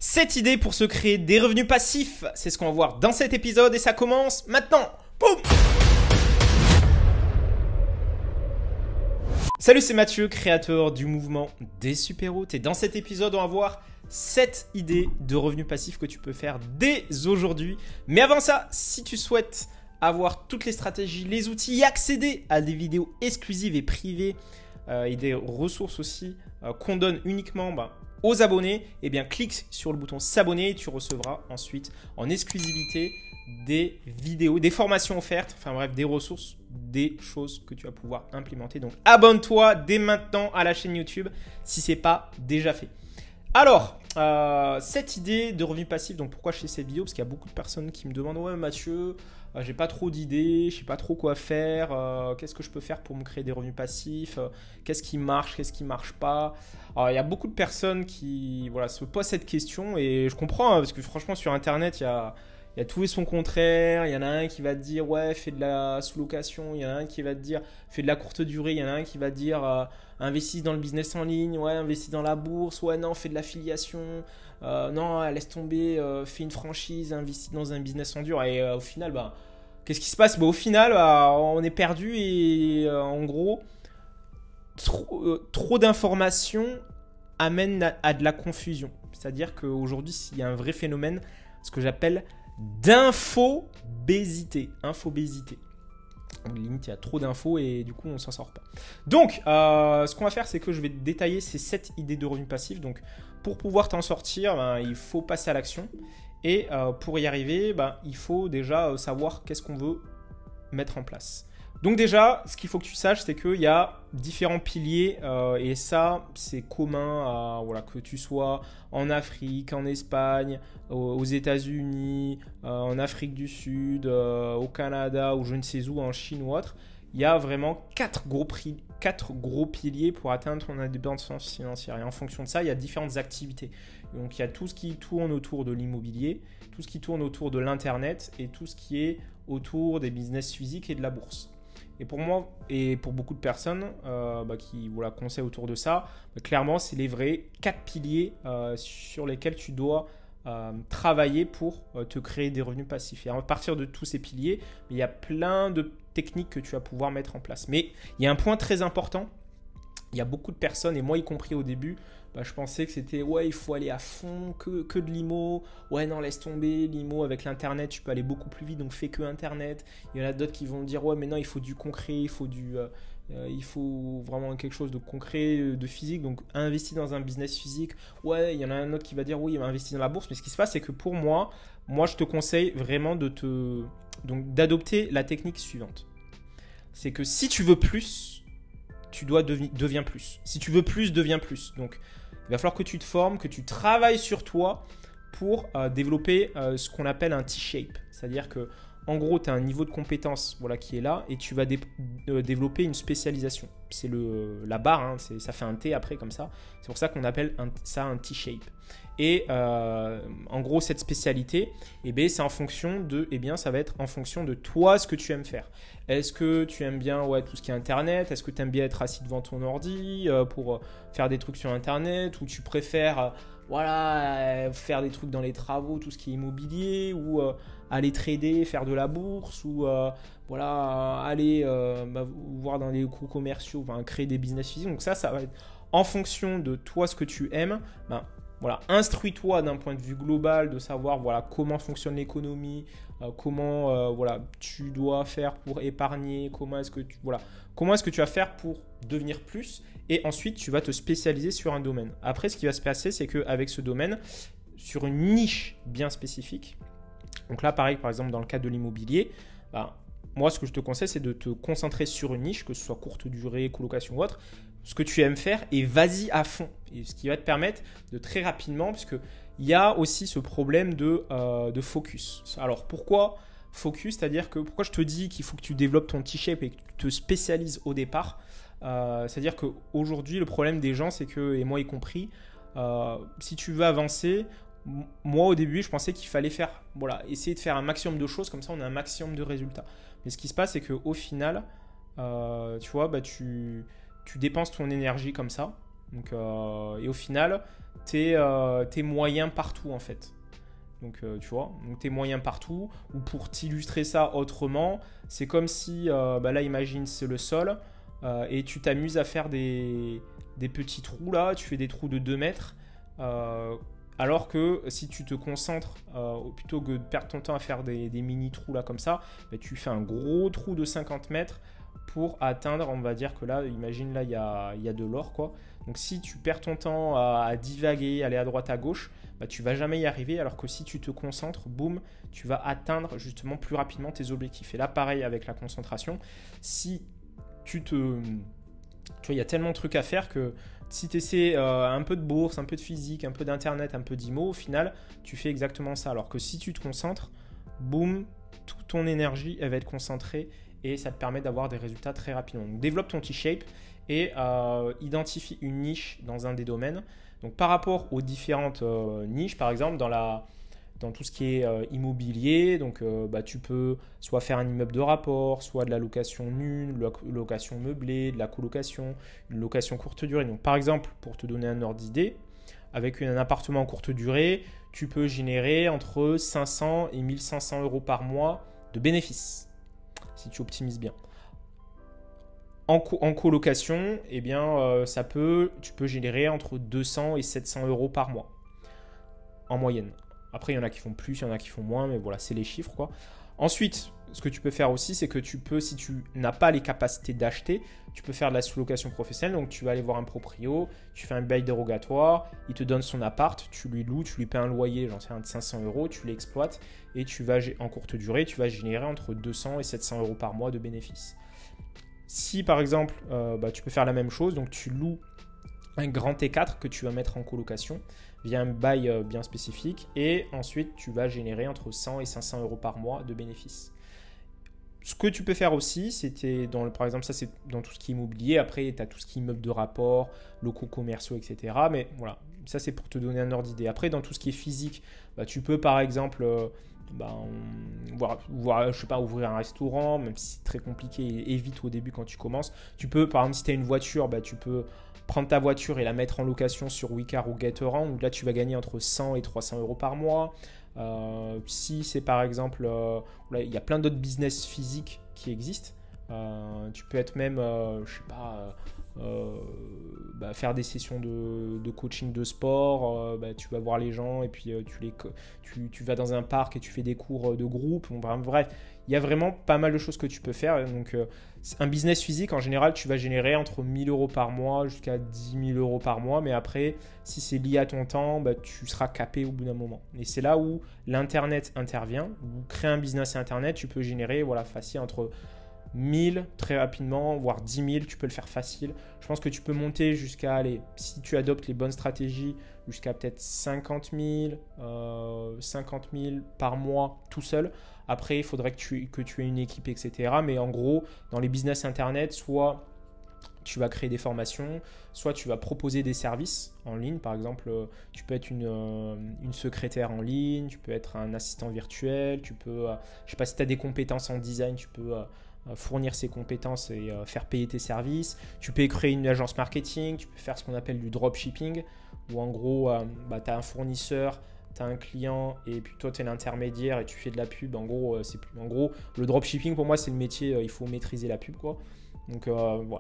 7 idées pour se créer des revenus passifs, c'est ce qu'on va voir dans cet épisode et ça commence maintenant. Boum! Salut, c'est Mathieu, créateur du mouvement des super-hôtes. Et dans cet épisode, on va voir 7 idées de revenus passifs que tu peux faire dès aujourd'hui. Mais avant ça, si tu souhaites avoir toutes les stratégies, les outils et accéder à des vidéos exclusives et privées et des ressources aussi qu'on donne uniquement aux abonnés, eh bien clique sur le bouton s'abonner et tu recevras ensuite en exclusivité des vidéos, des formations offertes, enfin bref, des ressources, des choses que tu vas pouvoir implémenter. Donc abonne-toi dès maintenant à la chaîne YouTube si ce n'est pas déjà fait. Alors, cette idée de revenus passifs, donc pourquoi je fais cette vidéo? Parce qu'il y a beaucoup de personnes qui me demandent « Ouais Mathieu, j'ai pas trop d'idées, je sais pas trop quoi faire, qu'est-ce que je peux faire pour me créer des revenus passifs, qu'est-ce qui marche, qu'est-ce qui marche pas ?» Alors, il y a beaucoup de personnes qui se posent cette question et je comprends parce que franchement sur Internet, il y a tout et son contraire. Il y en a un qui va te dire ouais, fais de la sous-location. Il y en a un qui va te dire fais de la courte durée. Il y en a un qui va te dire investis dans le business en ligne. Ouais, investis dans la bourse. Ouais, non, fais de l'affiliation. Non, laisse tomber, fais une franchise, investis dans un business en dur. Et au final, qu'est-ce qui se passe? Au final, on est perdu et en gros, trop d'informations amènent à de la confusion. C'est-à-dire qu'aujourd'hui, il y a un vrai phénomène, ce que j'appelle d'infobésité. Infobésité. Limite, il y a trop d'infos et du coup, on ne s'en sort pas. Donc, ce qu'on va faire, c'est que je vais détailler ces 7 idées de revenus passifs. Donc, pour pouvoir t'en sortir, il faut passer à l'action. Et pour y arriver, il faut déjà savoir qu'est-ce qu'on veut mettre en place. Donc déjà, ce qu'il faut que tu saches, c'est qu'il y a différents piliers et ça, c'est commun à que tu sois en Afrique, en Espagne, aux États-Unis, en Afrique du Sud, au Canada ou je ne sais où, en Chine ou autre. Il y a vraiment 4 gros piliers pour atteindre ton indépendance financière. Et en fonction de ça, il y a différentes activités. Donc il y a tout ce qui tourne autour de l'immobilier, tout ce qui tourne autour de l'Internet et tout ce qui est autour des business physiques et de la bourse. Et pour moi et pour beaucoup de personnes qui conseillent autour de ça, clairement, c'est les vrais 4 piliers sur lesquels tu dois travailler pour te créer des revenus passifs. Et à partir de tous ces piliers, il y a plein de techniques que tu vas pouvoir mettre en place. Mais il y a un point très important. Il y a beaucoup de personnes, et moi y compris au début, je pensais que c'était ouais, il faut aller à fond, que de l'IMO. Ouais, non, laisse tomber l'IMO avec l'Internet, tu peux aller beaucoup plus vite, donc fais que Internet. Il y en a d'autres qui vont dire ouais, mais non, il faut du concret, il faut vraiment quelque chose de concret, de physique, donc investis dans un business physique. Ouais, il y en a un autre qui va dire oui, investis dans la bourse. Mais ce qui se passe, c'est que pour moi, je te conseille vraiment d'adopter la technique suivante. C'est que si tu veux plus, tu deviens plus. Si tu veux plus, deviens plus. Donc, il va falloir que tu te formes, que tu travailles sur toi pour développer ce qu'on appelle un T-shape. C'est-à-dire que, en gros, tu as un niveau de compétence qui est là et tu vas développer une spécialisation. C'est la barre, ça fait un T après comme ça. C'est pour ça qu'on appelle ça un T-shape. Et en gros, cette spécialité, c'est en fonction ça va être en fonction de toi ce que tu aimes faire. Est-ce que tu aimes bien tout ce qui est Internet? Est-ce que tu aimes bien être assis devant ton ordi pour faire des trucs sur Internet? Ou tu préfères faire des trucs dans les travaux, tout ce qui est immobilier? Ou aller trader, faire de la bourse? Ou aller voir dans les coûts commerciaux, créer des business physiques. Donc ça va être en fonction de toi ce que tu aimes. Instruis-toi d'un point de vue global de savoir comment fonctionne l'économie, comment tu dois faire pour épargner, comment est-ce que tu vas faire pour devenir plus, et ensuite tu vas te spécialiser sur un domaine. Après, ce qui va se passer, c'est qu'avec ce domaine, sur une niche bien spécifique, donc là pareil, par exemple dans le cas de l'immobilier, moi ce que je te conseille, c'est de te concentrer sur une niche, que ce soit courte durée, colocation ou autre, ce que tu aimes faire, et vas-y à fond. Et ce qui va te permettre de très rapidement, parce qu'il y a aussi ce problème de focus. Alors pourquoi focus? C'est-à-dire que pourquoi je te dis qu'il faut que tu développes ton T-shape et que tu te spécialises au départ. C'est-à-dire qu'aujourd'hui, le problème des gens, c'est que, et moi y compris, si tu veux avancer, moi au début, je pensais qu'il fallait essayer de faire un maximum de choses, comme ça on a un maximum de résultats. Mais ce qui se passe, c'est qu'au final, tu dépenses ton énergie comme ça. Donc, et au final, t'es moyen partout en fait. Donc, tu vois, donc t'es moyen partout. Ou pour t'illustrer ça autrement, c'est comme si, là, imagine, c'est le sol et tu t'amuses à faire des petits trous là. Tu fais des trous de 2 mètres. Alors que si tu te concentres, plutôt que de perdre ton temps à faire des mini trous là comme ça, bah, tu fais un gros trou de 50 mètres pour atteindre, on va dire que là, imagine là, il y a de l'or quoi. Donc si tu perds ton temps à divaguer, aller à droite à gauche, bah, tu vas jamais y arriver. Alors que si tu te concentres, boum, tu vas atteindre justement plus rapidement tes objectifs. Et là, pareil avec la concentration, si tu vois, il y a tellement de trucs à faire que si tu essaies un peu de bourse, un peu de physique, un peu d'internet, un peu d'IMO, au final, tu fais exactement ça. Alors que si tu te concentres, boum, toute ton énergie, elle va être concentrée et ça te permet d'avoir des résultats très rapidement. Donc, développe ton T-shape et identifie une niche dans un des domaines. Donc, par rapport aux différentes niches, par exemple, dans tout ce qui est immobilier, donc tu peux soit faire un immeuble de rapport, soit de la location nue, de la location meublée, de la colocation, une location courte durée. Donc, par exemple, pour te donner un ordre d'idée, avec un appartement en courte durée, tu peux générer entre 500 et 1500 euros par mois de bénéfices, si tu optimises bien. En colocation, eh bien, tu peux générer entre 200 et 700 euros par mois, en moyenne. Après, il y en a qui font plus, il y en a qui font moins, mais voilà, c'est les chiffres, quoi. Ensuite, ce que tu peux faire aussi, c'est que tu peux, si tu n'as pas les capacités d'acheter, tu peux faire de la sous-location professionnelle. Donc, tu vas aller voir un proprio, tu fais un bail dérogatoire, il te donne son appart, tu lui loues, tu lui paies un loyer, j'en sais un de 500 euros, tu l'exploites et tu vas, en courte durée, tu vas générer entre 200 et 700 euros par mois de bénéfices. Si, par exemple, tu peux faire la même chose, donc tu loues un grand T4 que tu vas mettre en colocation via un bail bien spécifique et ensuite tu vas générer entre 100 et 500 euros par mois de bénéfices. Ce que tu peux faire aussi, par exemple, ça c'est dans tout ce qui est immobilier. Après, tu as tout ce qui est immeuble de rapport, locaux commerciaux, etc. Mais voilà, ça c'est pour te donner un ordre d'idée. Après, dans tout ce qui est physique, tu peux par exemple je sais pas, ouvrir un restaurant, même si c'est très compliqué et vite au début quand tu commences. Tu peux, par exemple, si tu as une voiture, tu peux prendre ta voiture et la mettre en location sur Wicar ou Getaround, où là tu vas gagner entre 100 et 300 euros par mois. Si c'est par exemple, là, il y a plein d'autres business physiques qui existent. Tu peux être même, je sais pas, faire des sessions de coaching de sport. Tu vas voir les gens et puis tu vas dans un parc et tu fais des cours de groupe. Bref, il y a vraiment pas mal de choses que tu peux faire. Donc, un business physique, en général, tu vas générer entre 1000 euros par mois jusqu'à 10 000 euros par mois. Mais après, si c'est lié à ton temps, tu seras capé au bout d'un moment. Et c'est là où l'Internet intervient. Où créer un business Internet, tu peux générer facile entre 1000 très rapidement, voire 10 000, tu peux le faire facile. Je pense que tu peux monter jusqu'à, si tu adoptes les bonnes stratégies, jusqu'à peut-être 50 000 par mois tout seul. Après, il faudrait que tu aies une équipe, etc. Mais en gros, dans les business Internet, soit tu vas créer des formations, soit tu vas proposer des services en ligne. Par exemple, tu peux être une secrétaire en ligne, tu peux être un assistant virtuel, tu peux, je sais pas si tu as des compétences en design, tu peux fournir ces compétences et faire payer tes services. Tu peux créer une agence marketing, tu peux faire ce qu'on appelle du dropshipping, où en gros, tu as un fournisseur, tu as un client et puis toi tu es l'intermédiaire et tu fais de la pub. En gros, le dropshipping pour moi c'est le métier, il faut maîtriser la pub quoi. Donc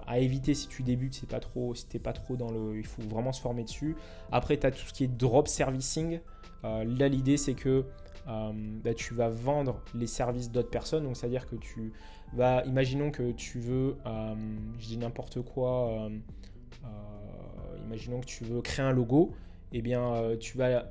à éviter si tu débutes, si t'es pas trop il faut vraiment se former dessus. Après tu as tout ce qui est drop servicing. Là l'idée c'est que tu vas vendre les services d'autres personnes. Donc c'est à dire que imaginons que tu veux, je dis n'importe quoi, imaginons que tu veux créer un logo. Et bien tu vas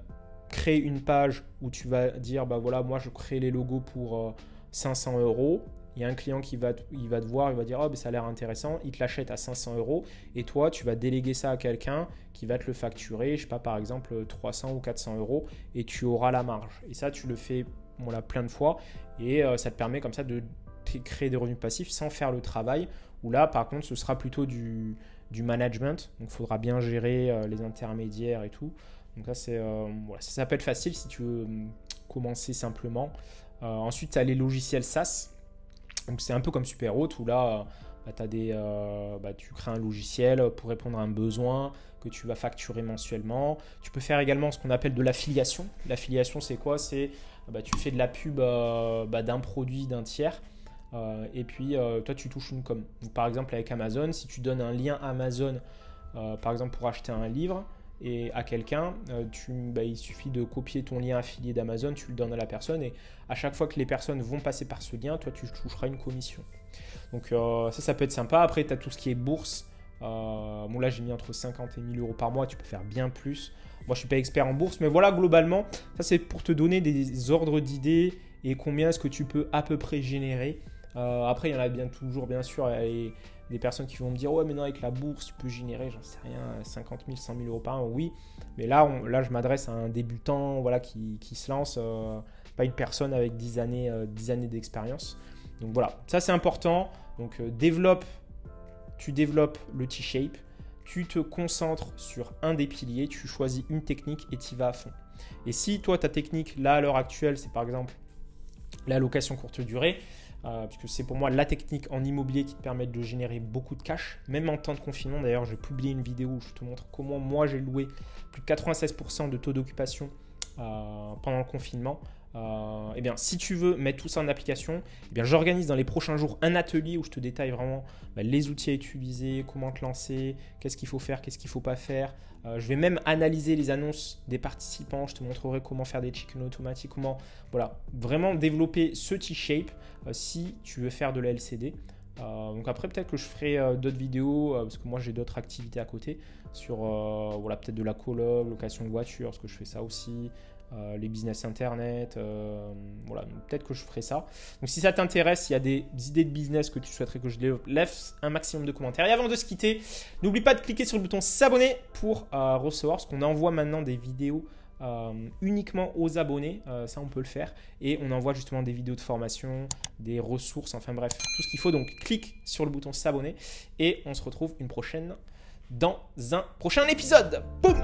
créer une page où tu vas dire moi je crée les logos pour 500 euros. Il y a un client il va te voir, il va dire ça a l'air intéressant, il te l'achète à 500 euros et toi tu vas déléguer ça à quelqu'un qui va te le facturer, je sais pas, par exemple 300 ou 400 euros et tu auras la marge. Et ça tu le fais plein de fois et ça te permet comme ça de créer des revenus passifs sans faire le travail, où là par contre ce sera plutôt du management, donc il faudra bien gérer les intermédiaires et tout. Donc là ça peut être facile si tu veux commencer simplement. Ensuite tu as les logiciels SaaS. Donc c'est un peu comme Superhot où là, tu crées un logiciel pour répondre à un besoin que tu vas facturer mensuellement. Tu peux faire également ce qu'on appelle de l'affiliation. L'affiliation, c'est quoi? C'est tu fais de la pub d'un produit d'un tiers. Et puis, toi, tu touches une com. Donc, par exemple, avec Amazon, si tu donnes un lien Amazon, par exemple, pour acheter un livre et à quelqu'un, il suffit de copier ton lien affilié d'Amazon, tu le donnes à la personne et à chaque fois que les personnes vont passer par ce lien, toi, tu toucheras une commission. Donc, ça peut être sympa. Après, tu as tout ce qui est bourse. Là, j'ai mis entre 50 et 1000 euros par mois. Tu peux faire bien plus. Moi, je ne suis pas expert en bourse, mais voilà, globalement, ça, c'est pour te donner des ordres d'idées et combien est-ce que tu peux à peu près générer. Après, il y en a toujours, bien sûr, des personnes qui vont me dire « Ouais, mais non, avec la bourse, tu peux générer, j'en sais rien, 50 000, 100 000 euros par an. » Oui, mais là, je m'adresse à un débutant qui se lance, pas une personne avec 10 années d'expérience. Donc voilà, ça c'est important. Donc tu développes le T-shape, tu te concentres sur un des piliers, tu choisis une technique et tu y vas à fond. Et si toi, ta technique, là, à l'heure actuelle, c'est par exemple la location courte durée, puisque c'est pour moi la technique en immobilier qui te permet de générer beaucoup de cash, même en temps de confinement. D'ailleurs, j'ai publié une vidéo où je te montre comment moi j'ai loué plus de 96% de taux d'occupation pendant le confinement. Si tu veux mettre tout ça en application, j'organise dans les prochains jours un atelier où je te détaille vraiment les outils à utiliser, comment te lancer, qu'est-ce qu'il faut faire, qu'est-ce qu'il ne faut pas faire. Je vais même analyser les annonces des participants, je te montrerai comment faire des check-in automatiques, comment vraiment développer ce T-shape si tu veux faire de la LCD. Donc après, peut-être que je ferai d'autres vidéos, parce que moi j'ai d'autres activités à côté, sur peut-être de la coloc, location de voiture, parce que je fais ça aussi. Les business internet, peut-être que je ferai ça. Donc si ça t'intéresse, il y a des idées de business que tu souhaiterais que je développe, laisse un maximum de commentaires. Et avant de se quitter, n'oublie pas de cliquer sur le bouton s'abonner pour recevoir, parce qu'on envoie maintenant des vidéos uniquement aux abonnés, ça on peut le faire, et on envoie justement des vidéos de formation, des ressources, enfin bref, tout ce qu'il faut. Donc clique sur le bouton s'abonner et on se retrouve dans un prochain épisode. Boum!